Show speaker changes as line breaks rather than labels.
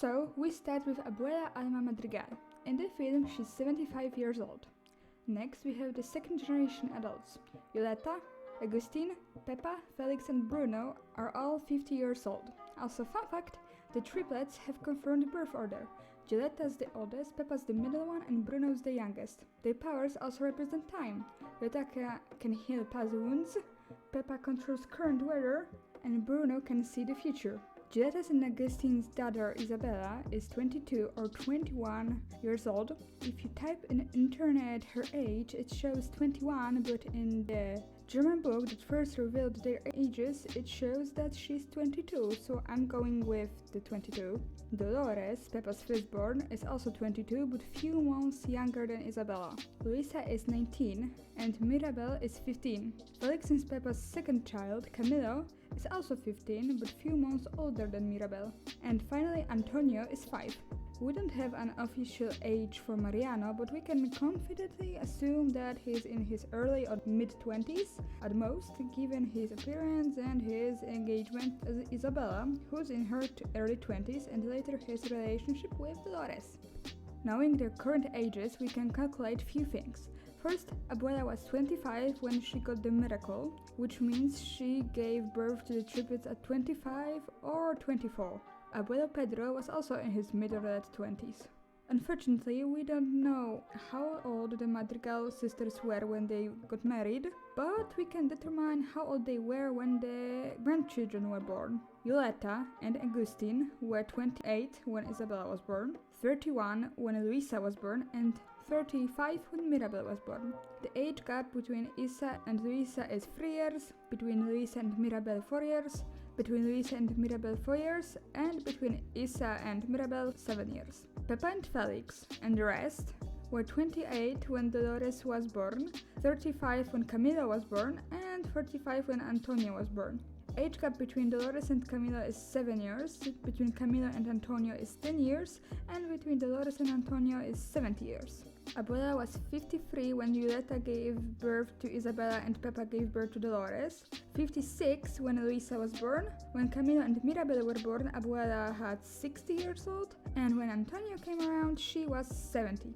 So, we start with Abuela Alma Madrigal. In the film, she's 75 years old. Next, we have the second generation adults. Violeta, Agustin, Peppa, Felix and Bruno are all 50 years old. Also, fun fact, the triplets have confirmed birth order. Violeta's the oldest, Peppa's the middle one and Bruno's the youngest. Their powers also represent time. Violeta can heal past wounds, Peppa controls current weather, and Bruno can see the future. Violeta's and Agustin's daughter Isabella is 22 or 21 years old. If you type in internet her age, it shows 21, but in the German book that first revealed their ages, it shows that she's 22, so I'm going with the 22. Dolores, Peppa's firstborn, is also 22, but few months younger than Isabella. Luisa is 19, and Mirabel is 15. Felix and Peppa's second child, Camilo, is also 15, but few months older than Mirabel. And finally, Antonio is 5. We don't have an official age for Mariano, but we can confidently assume that he's in his early or mid-20s at most, given his appearance and his engagement as Isabella, who's in her early 20s, and later his relationship with Dolores. Knowing their current ages, we can calculate few things. First, Abuela was 25 when she got the miracle, which means she gave birth to the triplets at 25 or 24. Abuelo Pedro was also in his mid or late 20s. Unfortunately, we don't know how old the Madrigal sisters were when they got married, but we can determine how old they were when the grandchildren were born. Violeta and Agustin were 28 when Isabella was born, 31 when Luisa was born, and 35 when Mirabel was born. The age gap between Isa and Luisa is 3 years, between Luisa and Mirabel 4 years, between Luisa and Mirabel 4 years, and between Isa and Mirabel 7 years. Peppa and Felix and the rest were 28 when Dolores was born, 35 when Camilo was born, and 45 when Antonio was born. Age gap between Dolores and Camilo is 7 years, between Camilo and Antonio is 10 years, and between Dolores and Antonio is 70 years. Abuela was 53 when Violeta gave birth to Isabella and Peppa gave birth to Dolores, 56 when Luisa was born. When Camilo and Mirabel were born, Abuela had 60 years old, and when Antonio came around, she was 70.